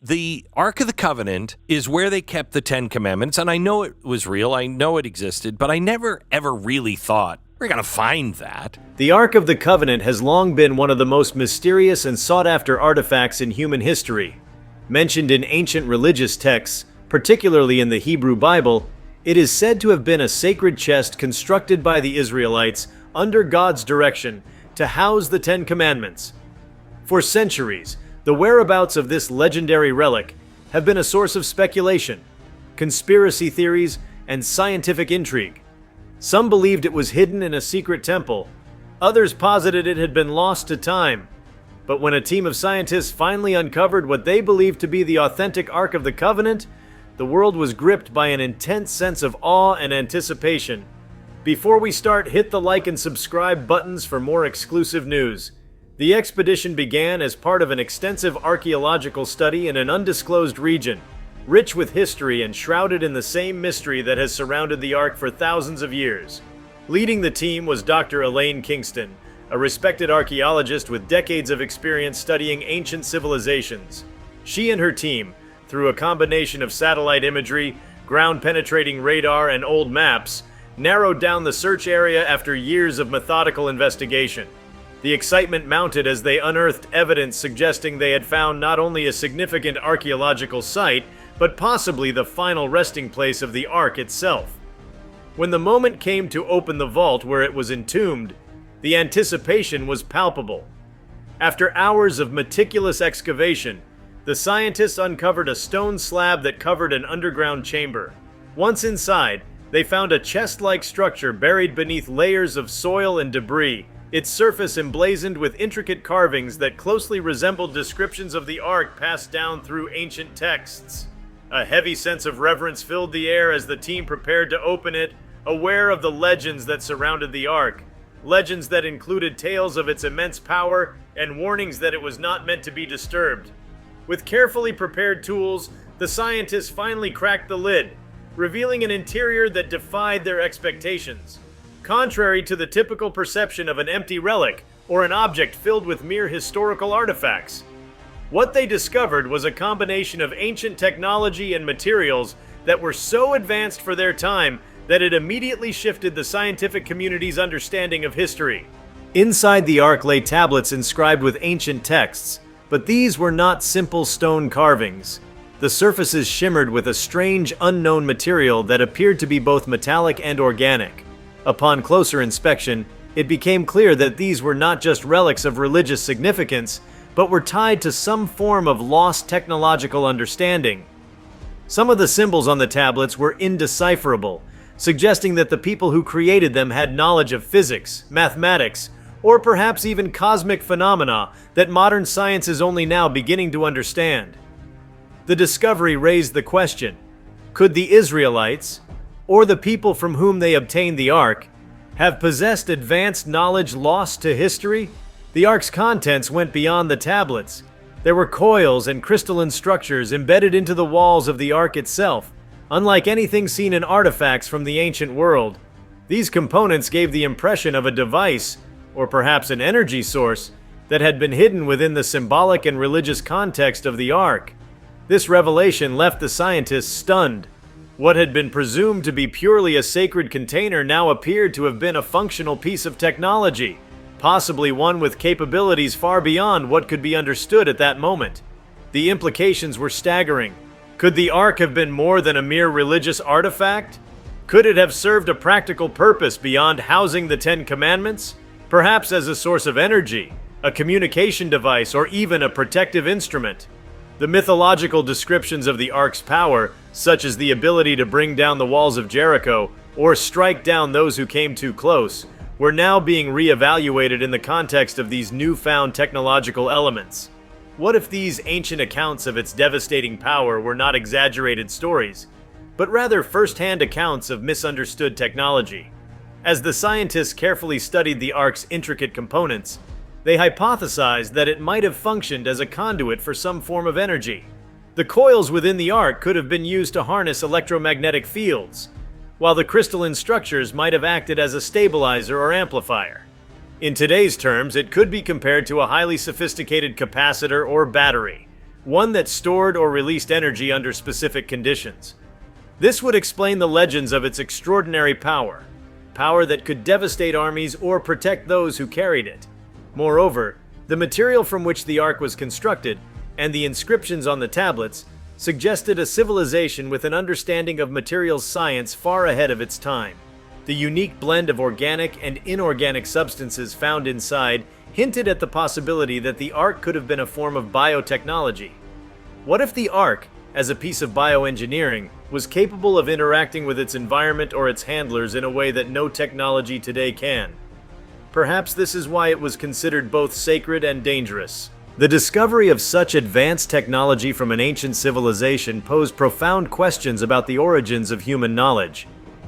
The Ark of the Covenant is where they kept the Ten Commandments, and I know it was real, I know it existed, but I never ever really thought we're going to find that. The Ark of the Covenant has long been one of the most mysterious and sought-after artifacts in human history. Mentioned in ancient religious texts, particularly in the Hebrew Bible, it is said to have been a sacred chest constructed by the Israelites under God's direction to house the Ten Commandments. For centuries, the whereabouts of this legendary relic have been a source of speculation, conspiracy theories, and scientific intrigue. Some believed it was hidden in a secret temple. Others posited it had been lost to time. But when a team of scientists finally uncovered what they believed to be the authentic Ark of the Covenant, the world was gripped by an intense sense of awe and anticipation. Before we start, hit the like and subscribe buttons for more exclusive news. The expedition began as part of an extensive archaeological study in an undisclosed region, rich with history and shrouded in the same mystery that has surrounded the Ark for thousands of years. Leading the team was Dr. Elaine Kingston, a respected archaeologist with decades of experience studying ancient civilizations. She and her team, through a combination of satellite imagery, ground-penetrating radar, and old maps, narrowed down the search area after years of methodical investigation. The excitement mounted as they unearthed evidence suggesting they had found not only a significant archaeological site, but possibly the final resting place of the Ark itself. When the moment came to open the vault where it was entombed, the anticipation was palpable. After hours of meticulous excavation, the scientists uncovered a stone slab that covered an underground chamber. Once inside, they found a chest-like structure buried beneath layers of soil and debris, its surface emblazoned with intricate carvings that closely resembled descriptions of the Ark passed down through ancient texts. A heavy sense of reverence filled the air as the team prepared to open it, aware of the legends that surrounded the Ark. Legends that included tales of its immense power and warnings that it was not meant to be disturbed. With carefully prepared tools, the scientists finally cracked the lid, revealing an interior that defied their expectations. Contrary to the typical perception of an empty relic or an object filled with mere historical artifacts, what they discovered was a combination of ancient technology and materials that were so advanced for their time that it immediately shifted the scientific community's understanding of history. Inside the Ark lay tablets inscribed with ancient texts, but these were not simple stone carvings. The surfaces shimmered with a strange, unknown material that appeared to be both metallic and organic. Upon closer inspection, it became clear that these were not just relics of religious significance, but were tied to some form of lost technological understanding. Some of the symbols on the tablets were indecipherable, suggesting that the people who created them had knowledge of physics, mathematics, or perhaps even cosmic phenomena that modern science is only now beginning to understand. The discovery raised the question, could the Israelites, or the people from whom they obtained the Ark, have possessed advanced knowledge lost to history? The Ark's contents went beyond the tablets. There were coils and crystalline structures embedded into the walls of the Ark itself, unlike anything seen in artifacts from the ancient world. These components gave the impression of a device, or perhaps an energy source, that had been hidden within the symbolic and religious context of the Ark. This revelation left the scientists stunned. What had been presumed to be purely a sacred container now appeared to have been a functional piece of technology, possibly one with capabilities far beyond what could be understood at that moment. The implications were staggering. Could the Ark have been more than a mere religious artifact? Could it have served a practical purpose beyond housing the Ten Commandments? Perhaps as a source of energy, a communication device, or even a protective instrument? The mythological descriptions of the Ark's power, such as the ability to bring down the walls of Jericho or strike down those who came too close, were now being re-evaluated in the context of these newfound technological elements. What if these ancient accounts of its devastating power were not exaggerated stories, but rather first-hand accounts of misunderstood technology? As the scientists carefully studied the Ark's intricate components, they hypothesized that it might have functioned as a conduit for some form of energy. The coils within the Ark could have been used to harness electromagnetic fields, while the crystalline structures might have acted as a stabilizer or amplifier. In today's terms, it could be compared to a highly sophisticated capacitor or battery, one that stored or released energy under specific conditions. This would explain the legends of its extraordinary power that could devastate armies or protect those who carried it. Moreover, the material from which the ark was constructed and the inscriptions on the tablets suggested a civilization with an understanding of materials science far ahead of its time. The unique blend of organic and inorganic substances found inside hinted at the possibility that the ark could have been a form of biotechnology. What if the ark, as a piece of bioengineering, was capable of interacting with its environment or its handlers in a way that no technology today can? Perhaps this is why it was considered both sacred and dangerous. The discovery of such advanced technology from an ancient civilization posed profound questions about the origins of human knowledge.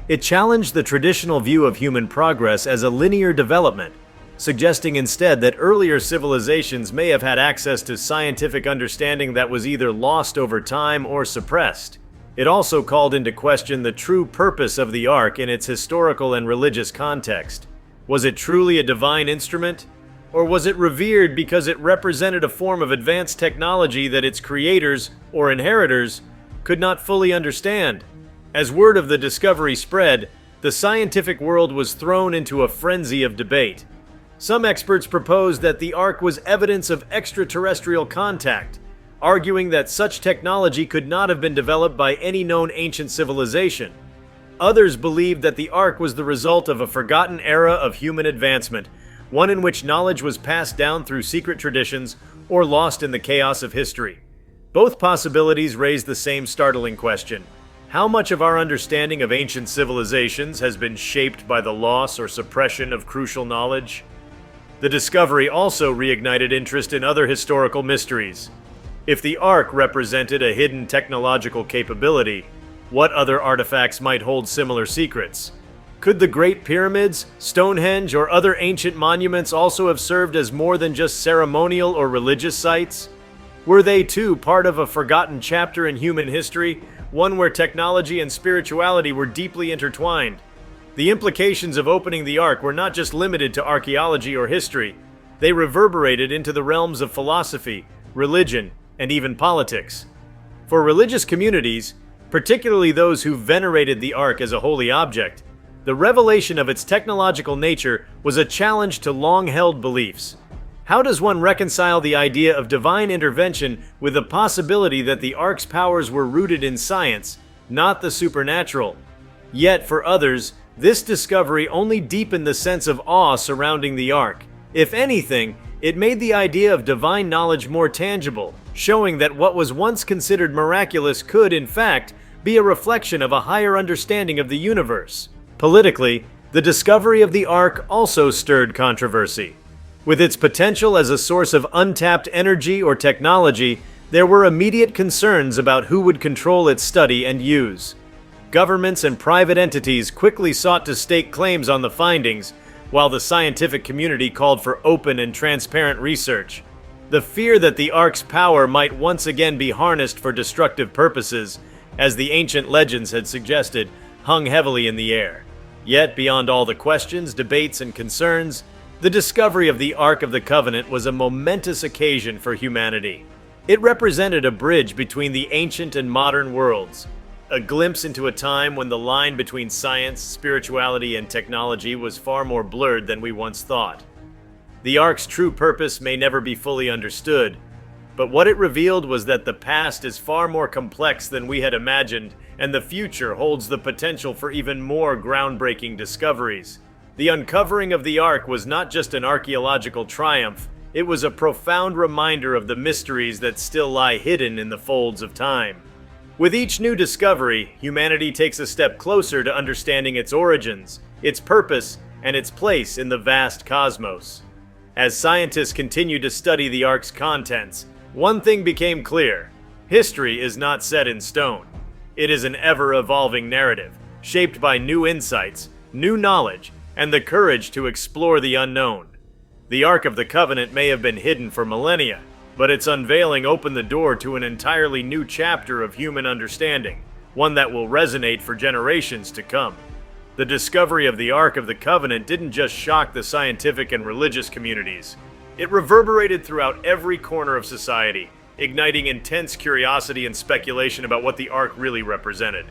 It challenged the traditional view of human progress as a linear development, suggesting instead that earlier civilizations may have had access to scientific understanding that was either lost over time or suppressed. It also called into question the true purpose of the ark in its historical and religious context. Was it truly a divine instrument? Or was it revered because it represented a form of advanced technology that its creators, or inheritors, could not fully understand? As word of the discovery spread, the scientific world was thrown into a frenzy of debate. Some experts proposed that the ark was evidence of extraterrestrial contact, arguing that such technology could not have been developed by any known ancient civilization. Others believed that the ark was the result of a forgotten era of human advancement, one in which knowledge was passed down through secret traditions or lost in the chaos of history. Both possibilities raise the same startling question: how much of our understanding of ancient civilizations has been shaped by the loss or suppression of crucial knowledge? The discovery also reignited interest in other historical mysteries. If the ark represented a hidden technological capability, what other artifacts might hold similar secrets? Could the Great Pyramids, Stonehenge, or other ancient monuments also have served as more than just ceremonial or religious sites? Were they too part of a forgotten chapter in human history, one where technology and spirituality were deeply intertwined? The implications of opening the ark were not just limited to archaeology or history. They reverberated into the realms of philosophy, religion, and even politics. For religious communities, particularly those who venerated the ark as a holy object, the revelation of its technological nature was a challenge to long-held beliefs. How does one reconcile the idea of divine intervention with the possibility that the ark's powers were rooted in science, not the supernatural? Yet, for others, this discovery only deepened the sense of awe surrounding the ark. If anything, it made the idea of divine knowledge more tangible, showing that what was once considered miraculous could, in fact, be a reflection of a higher understanding of the universe. Politically, the discovery of the ark also stirred controversy. With its potential as a source of untapped energy or technology, there were immediate concerns about who would control its study and use. Governments and private entities quickly sought to stake claims on the findings, while the scientific community called for open and transparent research. The fear that the ark's power might once again be harnessed for destructive purposes, as the ancient legends had suggested, hung heavily in the air. Yet, beyond all the questions, debates, and concerns, the discovery of the Ark of the Covenant was a momentous occasion for humanity. It represented a bridge between the ancient and modern worlds, a glimpse into a time when the line between science, spirituality, and technology was far more blurred than we once thought. The Ark's true purpose may never be fully understood, but what it revealed was that the past is far more complex than we had imagined, and the future holds the potential for even more groundbreaking discoveries. The uncovering of the Ark was not just an archaeological triumph, it was a profound reminder of the mysteries that still lie hidden in the folds of time. With each new discovery, humanity takes a step closer to understanding its origins, its purpose, and its place in the vast cosmos. As scientists continue to study the Ark's contents, one thing became clear: history is not set in stone. It is an ever-evolving narrative, shaped by new insights, new knowledge, and the courage to explore the unknown. The Ark of the Covenant may have been hidden for millennia, but its unveiling opened the door to an entirely new chapter of human understanding, one that will resonate for generations to come. The discovery of the Ark of the Covenant didn't just shock the scientific and religious communities. It reverberated throughout every corner of society, igniting intense curiosity and speculation about what the Ark really represented.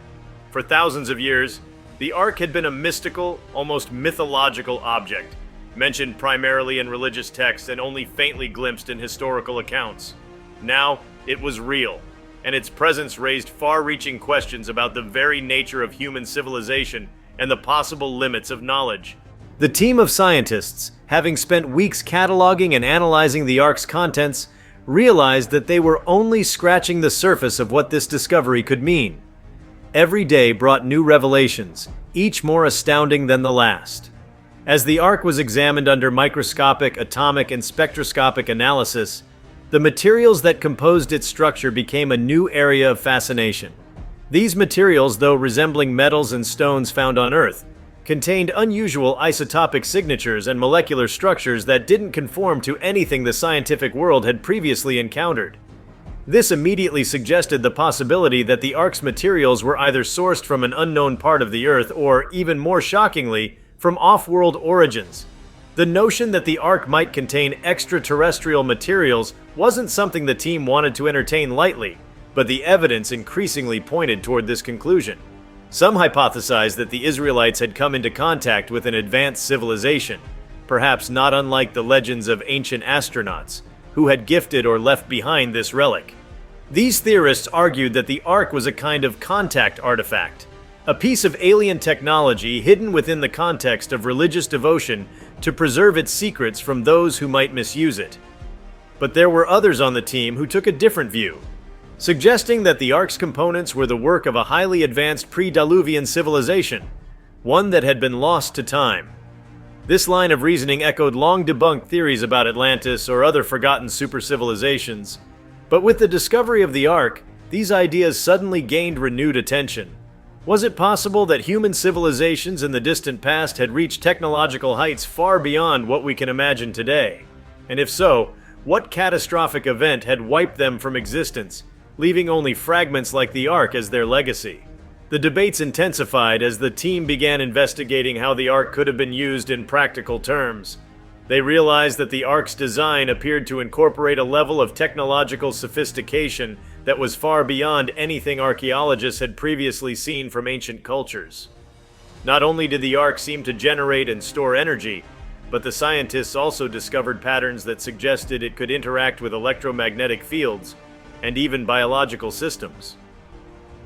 For thousands of years, the Ark had been a mystical, almost mythological object, mentioned primarily in religious texts and only faintly glimpsed in historical accounts. Now, it was real, and its presence raised far-reaching questions about the very nature of human civilization and the possible limits of knowledge. The team of scientists, having spent weeks cataloging and analyzing the Ark's contents, realized that they were only scratching the surface of what this discovery could mean. Every day brought new revelations, each more astounding than the last. As the Ark was examined under microscopic, atomic, and spectroscopic analysis, the materials that composed its structure became a new area of fascination. These materials, though resembling metals and stones found on Earth, contained unusual isotopic signatures and molecular structures that didn't conform to anything the scientific world had previously encountered. This immediately suggested the possibility that the Ark's materials were either sourced from an unknown part of the Earth or, even more shockingly, from off-world origins. The notion that the Ark might contain extraterrestrial materials wasn't something the team wanted to entertain lightly, but the evidence increasingly pointed toward this conclusion. Some hypothesized that the Israelites had come into contact with an advanced civilization, perhaps not unlike the legends of ancient astronauts, who had gifted or left behind this relic. These theorists argued that the Ark was a kind of contact artifact, a piece of alien technology hidden within the context of religious devotion to preserve its secrets from those who might misuse it. But there were others on the team who took a different view, suggesting that the Ark's components were the work of a highly advanced pre-Diluvian civilization, one that had been lost to time. This line of reasoning echoed long-debunked theories about Atlantis or other forgotten super-civilizations, but with the discovery of the Ark, these ideas suddenly gained renewed attention. Was it possible that human civilizations in the distant past had reached technological heights far beyond what we can imagine today? And if so, what catastrophic event had wiped them from existence, leaving only fragments like the Ark as their legacy? The debates intensified as the team began investigating how the Ark could have been used in practical terms. They realized that the Ark's design appeared to incorporate a level of technological sophistication that was far beyond anything archaeologists had previously seen from ancient cultures. Not only did the Ark seem to generate and store energy, but the scientists also discovered patterns that suggested it could interact with electromagnetic fields and even biological systems.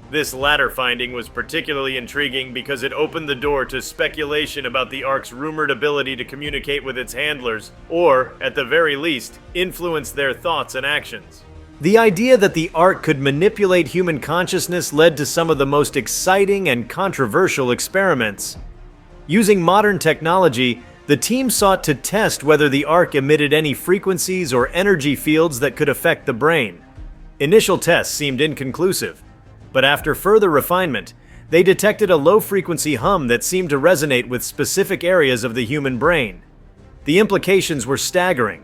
This latter finding was particularly intriguing because it opened the door to speculation about the Ark's rumored ability to communicate with its handlers, or, at the very least, influence their thoughts and actions. The idea that the Ark could manipulate human consciousness led to some of the most exciting and controversial experiments. Using modern technology, the team sought to test whether the Ark emitted any frequencies or energy fields that could affect the brain. Initial tests seemed inconclusive, but after further refinement, they detected a low-frequency hum that seemed to resonate with specific areas of the human brain. The implications were staggering.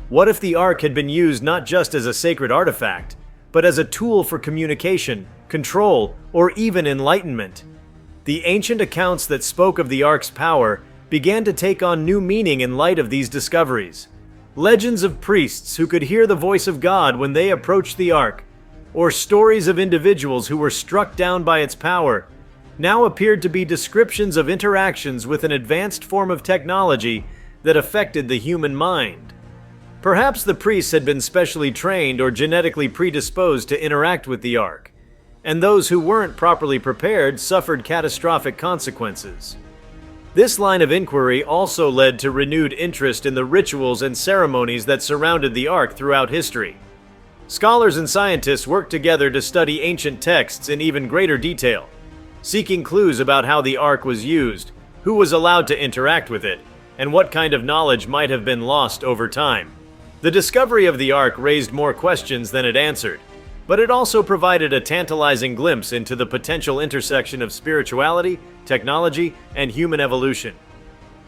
What if the Ark had been used not just as a sacred artifact, but as a tool for communication, control, or even enlightenment? The ancient accounts that spoke of the Ark's power began to take on new meaning in light of these discoveries. Legends of priests who could hear the voice of God when they approached the Ark, or stories of individuals who were struck down by its power, now appeared to be descriptions of interactions with an advanced form of technology that affected the human mind. Perhaps the priests had been specially trained or genetically predisposed to interact with the Ark, and those who weren't properly prepared suffered catastrophic consequences. This line of inquiry also led to renewed interest in the rituals and ceremonies that surrounded the Ark throughout history. Scholars and scientists worked together to study ancient texts in even greater detail, seeking clues about how the Ark was used, who was allowed to interact with it, and what kind of knowledge might have been lost over time. The discovery of the Ark raised more questions than it answered, but it also provided a tantalizing glimpse into the potential intersection of spirituality, technology, and human evolution.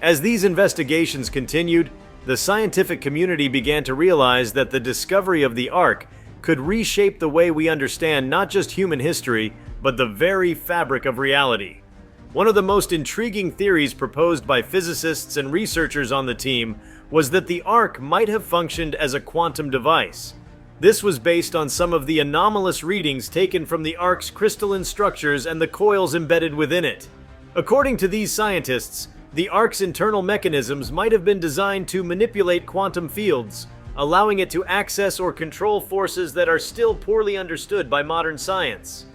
As these investigations continued, the scientific community began to realize that the discovery of the Ark could reshape the way we understand not just human history, but the very fabric of reality. One of the most intriguing theories proposed by physicists and researchers on the team was that the Ark might have functioned as a quantum device. This was based on some of the anomalous readings taken from the ark's crystalline structures and the coils embedded within it. According to these scientists, the ark's internal mechanisms might have been designed to manipulate quantum fields, allowing it to access or control forces that are still poorly understood by modern science.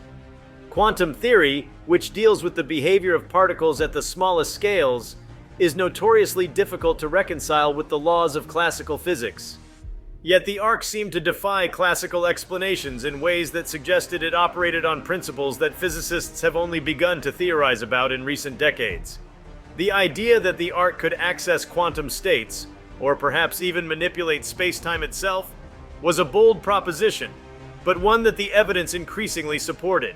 Quantum theory, which deals with the behavior of particles at the smallest scales, is notoriously difficult to reconcile with the laws of classical physics. Yet the ark seemed to defy classical explanations in ways that suggested it operated on principles that physicists have only begun to theorize about in recent decades. The idea that the ark could access quantum states, or perhaps even manipulate space-time itself, was a bold proposition, but one that the evidence increasingly supported.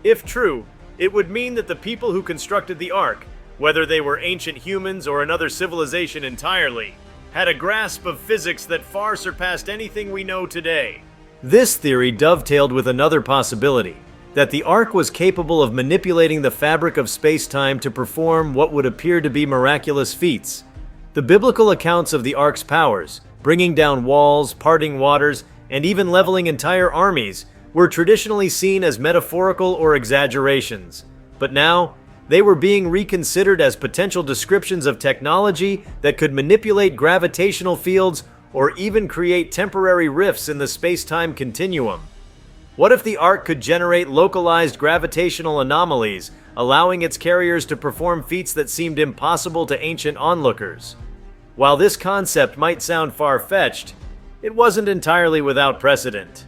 If true, it would mean that the people who constructed the ark, whether they were ancient humans or another civilization entirely, had a grasp of physics that far surpassed anything we know today. This theory dovetailed with another possibility, that the ark was capable of manipulating the fabric of space-time to perform what would appear to be miraculous feats. The biblical accounts of the ark's powers, bringing down walls, parting waters, and even leveling entire armies, were traditionally seen as metaphorical or exaggerations. But now, they were being reconsidered as potential descriptions of technology that could manipulate gravitational fields or even create temporary rifts in the space-time continuum. What if the ark could generate localized gravitational anomalies, allowing its carriers to perform feats that seemed impossible to ancient onlookers? While this concept might sound far-fetched, it wasn't entirely without precedent.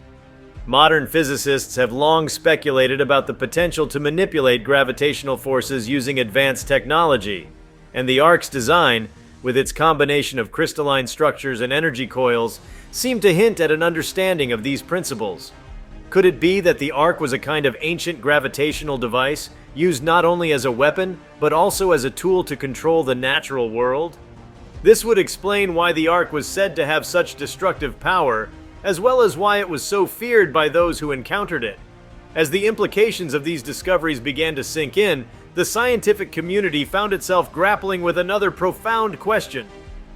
Modern physicists have long speculated about the potential to manipulate gravitational forces using advanced technology, and the ark's design, with its combination of crystalline structures and energy coils, seemed to hint at an understanding of these principles. Could it be that the ark was a kind of ancient gravitational device, used not only as a weapon, but also as a tool to control the natural world? This would explain why the ark was said to have such destructive power, as well as why it was so feared by those who encountered it. As the implications of these discoveries began to sink in, the scientific community found itself grappling with another profound question.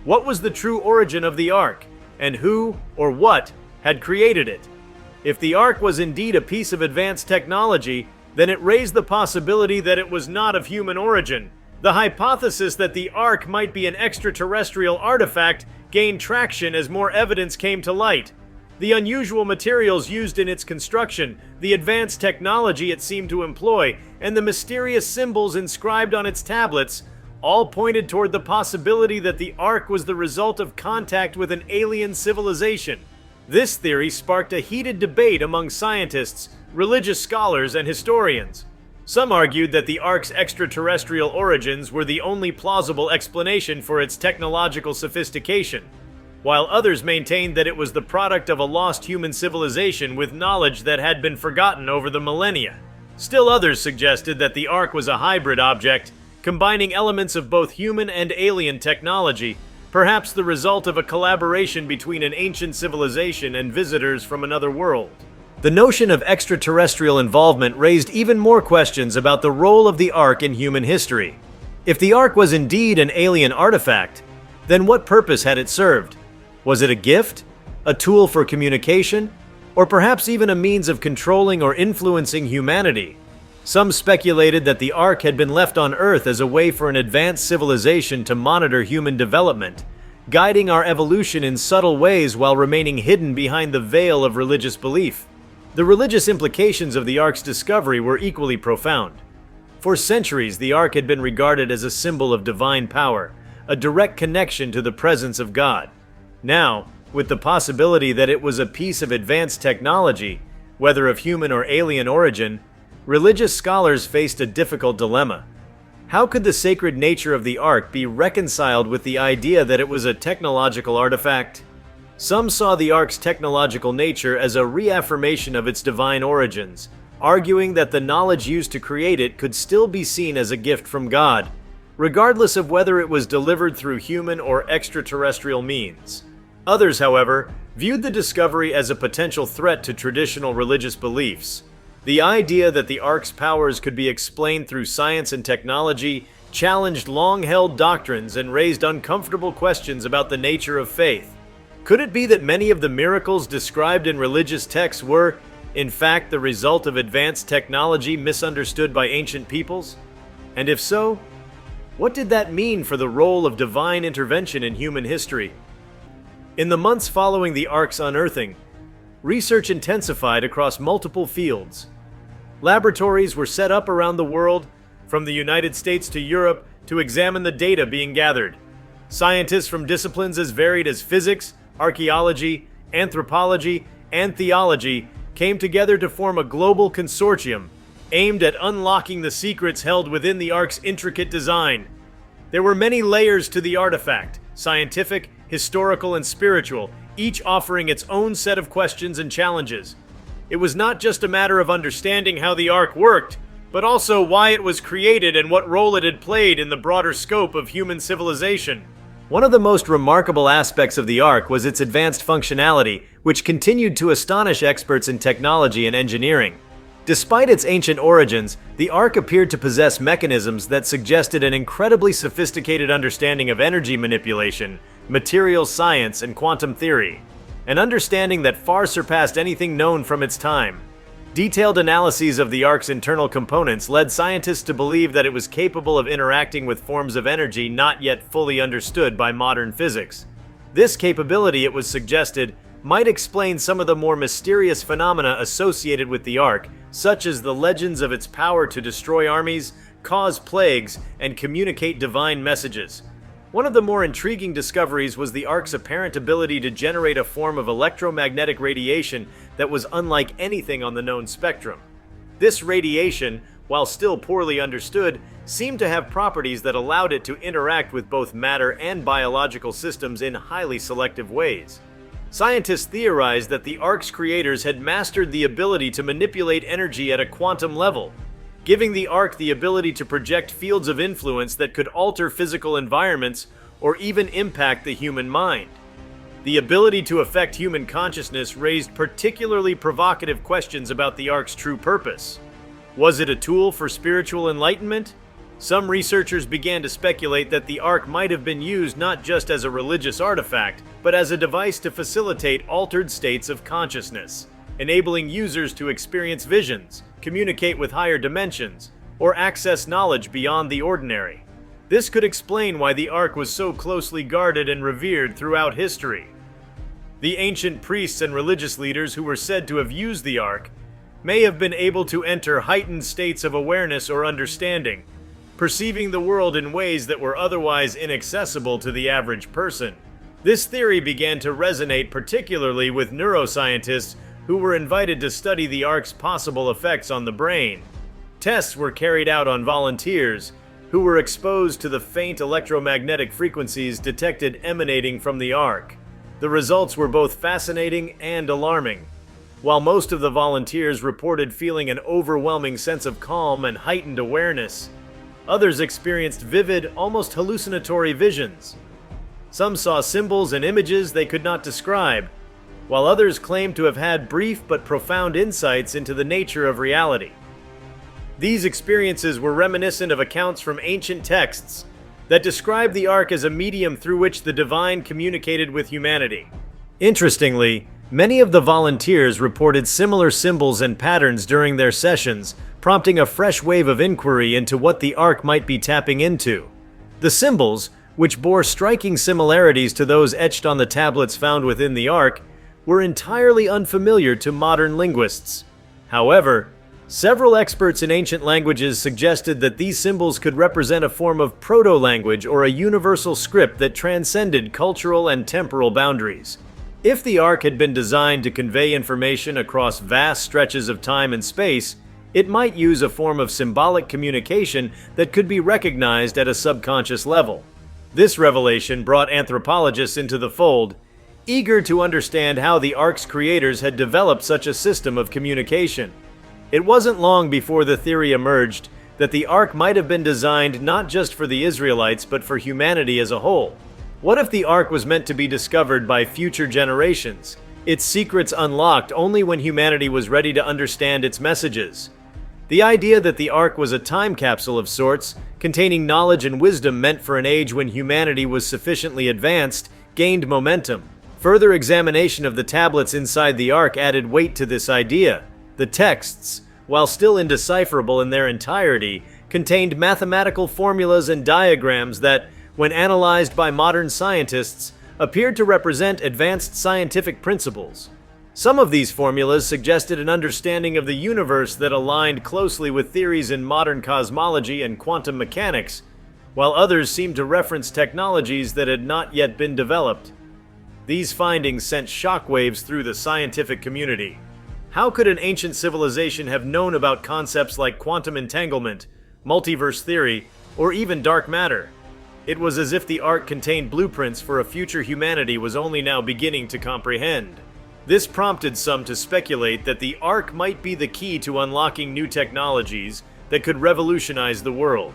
What was the true origin of the ark, and who, or what, had created it? If the ark was indeed a piece of advanced technology, then it raised the possibility that it was not of human origin. The hypothesis that the ark might be an extraterrestrial artifact gained traction as more evidence came to light. The unusual materials used in its construction, the advanced technology it seemed to employ, and the mysterious symbols inscribed on its tablets all pointed toward the possibility that the ark was the result of contact with an alien civilization. This theory sparked a heated debate among scientists, religious scholars, and historians. Some argued that the ark's extraterrestrial origins were the only plausible explanation for its technological sophistication, while others maintained that it was the product of a lost human civilization with knowledge that had been forgotten over the millennia. Still others suggested that the ark was a hybrid object, combining elements of both human and alien technology, perhaps the result of a collaboration between an ancient civilization and visitors from another world. The notion of extraterrestrial involvement raised even more questions about the role of the ark in human history. If the ark was indeed an alien artifact, then what purpose had it served? Was it a gift, a tool for communication, or perhaps even a means of controlling or influencing humanity? Some speculated that the ark had been left on Earth as a way for an advanced civilization to monitor human development, guiding our evolution in subtle ways while remaining hidden behind the veil of religious belief. The religious implications of the ark's discovery were equally profound. For centuries, the ark had been regarded as a symbol of divine power, a direct connection to the presence of God. Now, with the possibility that it was a piece of advanced technology, whether of human or alien origin, religious scholars faced a difficult dilemma. How could the sacred nature of the ark be reconciled with the idea that it was a technological artifact? Some saw the ark's technological nature as a reaffirmation of its divine origins, arguing that the knowledge used to create it could still be seen as a gift from God, regardless of whether it was delivered through human or extraterrestrial means. Others, however, viewed the discovery as a potential threat to traditional religious beliefs. The idea that the ark's powers could be explained through science and technology challenged long-held doctrines and raised uncomfortable questions about the nature of faith. Could it be that many of the miracles described in religious texts were, in fact, the result of advanced technology misunderstood by ancient peoples? And if so, what did that mean for the role of divine intervention in human history? In the months following the Ark's unearthing, research intensified across multiple fields. Laboratories were set up around the world, from the United States to Europe, to examine the data being gathered. Scientists from disciplines as varied as physics, archaeology, anthropology, and theology came together to form a global consortium aimed at unlocking the secrets held within the Ark's intricate design. There were many layers to the artifact: scientific, historical, and spiritual, each offering its own set of questions and challenges. It was not just a matter of understanding how the Ark worked, but also why it was created and what role it had played in the broader scope of human civilization. One of the most remarkable aspects of the Ark was its advanced functionality, which continued to astonish experts in technology and engineering. Despite its ancient origins, the Ark appeared to possess mechanisms that suggested an incredibly sophisticated understanding of energy manipulation, materials science, and quantum theory, an understanding that far surpassed anything known from its time. Detailed analyses of the Ark's internal components led scientists to believe that it was capable of interacting with forms of energy not yet fully understood by modern physics. This capability, it was suggested, might explain some of the more mysterious phenomena associated with the Ark, such as the legends of its power to destroy armies, cause plagues, and communicate divine messages. One of the more intriguing discoveries was the Ark's apparent ability to generate a form of electromagnetic radiation that was unlike anything on the known spectrum. This radiation, while still poorly understood, seemed to have properties that allowed it to interact with both matter and biological systems in highly selective ways. Scientists theorized that the Ark's creators had mastered the ability to manipulate energy at a quantum level, giving the Ark the ability to project fields of influence that could alter physical environments or even impact the human mind. The ability to affect human consciousness raised particularly provocative questions about the Ark's true purpose. Was it a tool for spiritual enlightenment? Some researchers began to speculate that the Ark might have been used not just as a religious artifact, but as a device to facilitate altered states of consciousness, enabling users to experience visions, communicate with higher dimensions, or access knowledge beyond the ordinary. This could explain why the Ark was so closely guarded and revered throughout history. The ancient priests and religious leaders who were said to have used the Ark may have been able to enter heightened states of awareness or understanding, perceiving the world in ways that were otherwise inaccessible to the average person. This theory began to resonate particularly with neuroscientists who were invited to study the Ark's possible effects on the brain. Tests were carried out on volunteers who were exposed to the faint electromagnetic frequencies detected emanating from the Ark. The results were both fascinating and alarming. While most of the volunteers reported feeling an overwhelming sense of calm and heightened awareness, others experienced vivid, almost hallucinatory visions. Some saw symbols and images they could not describe, while others claimed to have had brief but profound insights into the nature of reality. These experiences were reminiscent of accounts from ancient texts that described the Ark as a medium through which the divine communicated with humanity. Interestingly, many of the volunteers reported similar symbols and patterns during their sessions, prompting a fresh wave of inquiry into what the Ark might be tapping into. The symbols, which bore striking similarities to those etched on the tablets found within the Ark, were entirely unfamiliar to modern linguists. However, several experts in ancient languages suggested that these symbols could represent a form of proto-language or a universal script that transcended cultural and temporal boundaries. If the Ark had been designed to convey information across vast stretches of time and space, it might use a form of symbolic communication that could be recognized at a subconscious level. This revelation brought anthropologists into the fold, eager to understand how the Ark's creators had developed such a system of communication. It wasn't long before the theory emerged that the Ark might have been designed not just for the Israelites but for humanity as a whole. What if the Ark was meant to be discovered by future generations, its secrets unlocked only when humanity was ready to understand its messages? The idea that the Ark was a time capsule of sorts, containing knowledge and wisdom meant for an age when humanity was sufficiently advanced, gained momentum. Further examination of the tablets inside the Ark added weight to this idea. The texts, while still indecipherable in their entirety, contained mathematical formulas and diagrams that, when analyzed by modern scientists, appeared to represent advanced scientific principles. Some of these formulas suggested an understanding of the universe that aligned closely with theories in modern cosmology and quantum mechanics, while others seemed to reference technologies that had not yet been developed. These findings sent shockwaves through the scientific community. How could an ancient civilization have known about concepts like quantum entanglement, multiverse theory, or even dark matter? It was as if the Ark contained blueprints for a future humanity was only now beginning to comprehend. This prompted some to speculate that the Ark might be the key to unlocking new technologies that could revolutionize the world.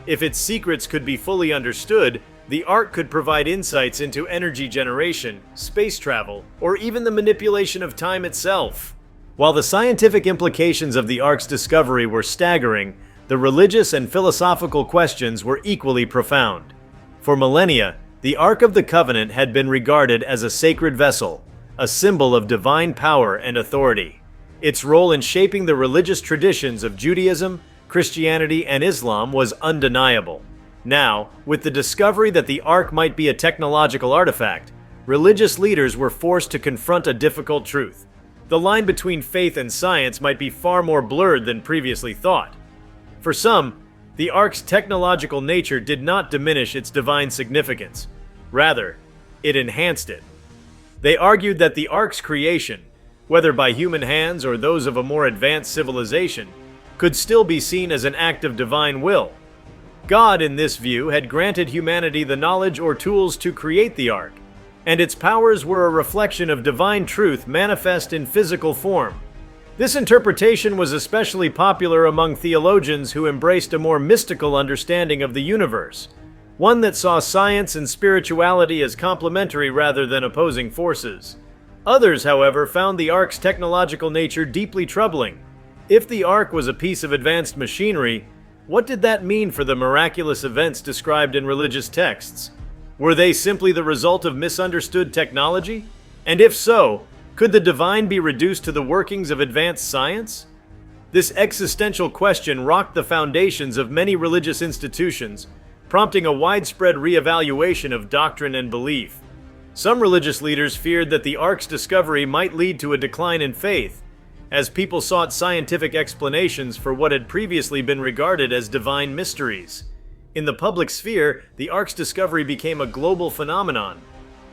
If its secrets could be fully understood, the Ark could provide insights into energy generation, space travel, or even the manipulation of time itself. While the scientific implications of the Ark's discovery were staggering, the religious and philosophical questions were equally profound. For millennia, the Ark of the Covenant had been regarded as a sacred vessel, a symbol of divine power and authority. Its role in shaping the religious traditions of Judaism, Christianity, and Islam was undeniable. Now, with the discovery that the Ark might be a technological artifact, religious leaders were forced to confront a difficult truth. The line between faith and science might be far more blurred than previously thought. For some, the Ark's technological nature did not diminish its divine significance. Rather, it enhanced it. They argued that the Ark's creation, whether by human hands or those of a more advanced civilization, could still be seen as an act of divine will. God, in this view, had granted humanity the knowledge or tools to create the Ark, and its powers were a reflection of divine truth manifest in physical form. This interpretation was especially popular among theologians who embraced a more mystical understanding of the universe, one that saw science and spirituality as complementary rather than opposing forces. Others, however, found the Ark's technological nature deeply troubling. If the Ark was a piece of advanced machinery, what did that mean for the miraculous events described in religious texts? Were they simply the result of misunderstood technology? And if so, could the divine be reduced to the workings of advanced science? This existential question rocked the foundations of many religious institutions, prompting a widespread reevaluation of doctrine and belief. Some religious leaders feared that the Ark's discovery might lead to a decline in faith, as people sought scientific explanations for what had previously been regarded as divine mysteries. In the public sphere, the Ark's discovery became a global phenomenon.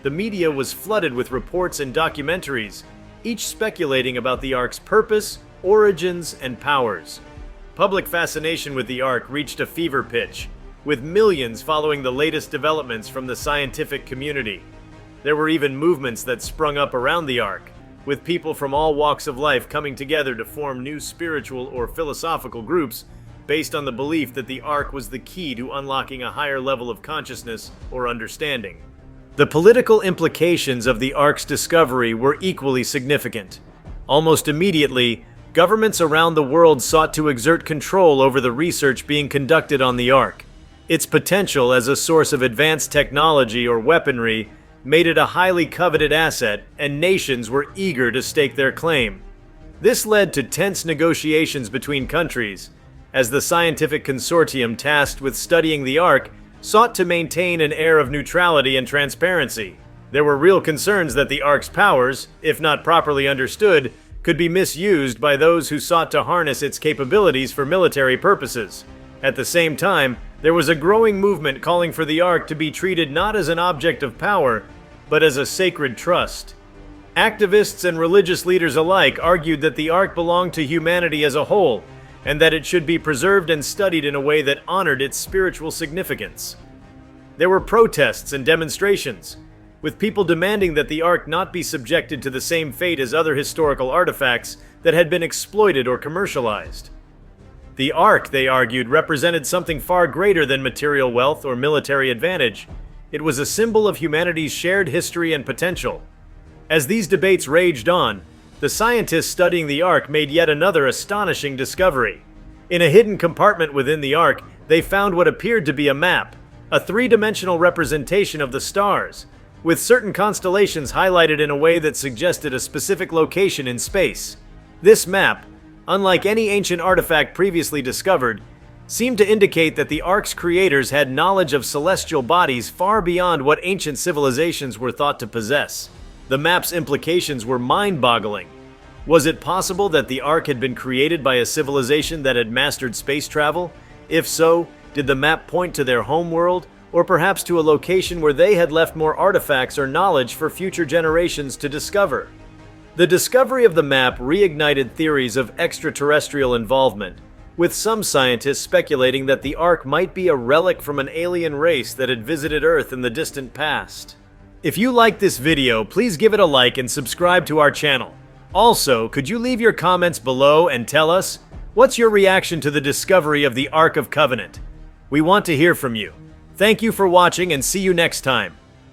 The media was flooded with reports and documentaries, each speculating about the Ark's purpose, origins, and powers. Public fascination with the Ark reached a fever pitch, with millions following the latest developments from the scientific community. There were even movements that sprung up around the Ark, with people from all walks of life coming together to form new spiritual or philosophical groups based on the belief that the Ark was the key to unlocking a higher level of consciousness or understanding. The political implications of the Ark's discovery were equally significant. Almost immediately, governments around the world sought to exert control over the research being conducted on the Ark. Its potential as a source of advanced technology or weaponry made it a highly coveted asset, and nations were eager to stake their claim. This led to tense negotiations between countries, as the scientific consortium tasked with studying the Ark sought to maintain an air of neutrality and transparency. There were real concerns that the Ark's powers, if not properly understood, could be misused by those who sought to harness its capabilities for military purposes. At the same time, there was a growing movement calling for the Ark to be treated not as an object of power, but as a sacred trust. Activists and religious leaders alike argued that the Ark belonged to humanity as a whole, and that it should be preserved and studied in a way that honored its spiritual significance. There were protests and demonstrations, with people demanding that the Ark not be subjected to the same fate as other historical artifacts that had been exploited or commercialized. The Ark, they argued, represented something far greater than material wealth or military advantage. It was a symbol of humanity's shared history and potential. As these debates raged on, the scientists studying the Ark made yet another astonishing discovery. In a hidden compartment within the Ark, they found what appeared to be a map, a three-dimensional representation of the stars. with certain constellations highlighted in a way that suggested a specific location in space. This map, unlike any ancient artifact previously discovered, seemed to indicate that the Ark's creators had knowledge of celestial bodies far beyond what ancient civilizations were thought to possess. The map's implications were mind-boggling. Was it possible that the Ark had been created by a civilization that had mastered space travel? If so, did the map point to their homeworld, or perhaps to a location where they had left more artifacts or knowledge for future generations to discover? The discovery of the map reignited theories of extraterrestrial involvement, with some scientists speculating that the Ark might be a relic from an alien race that had visited Earth in the distant past. If you liked this video, please give it a like and subscribe to our channel. Also, could you leave your comments below and tell us, what's your reaction to the discovery of the Ark of Covenant? We want to hear from you. Thank you for watching and see you next time.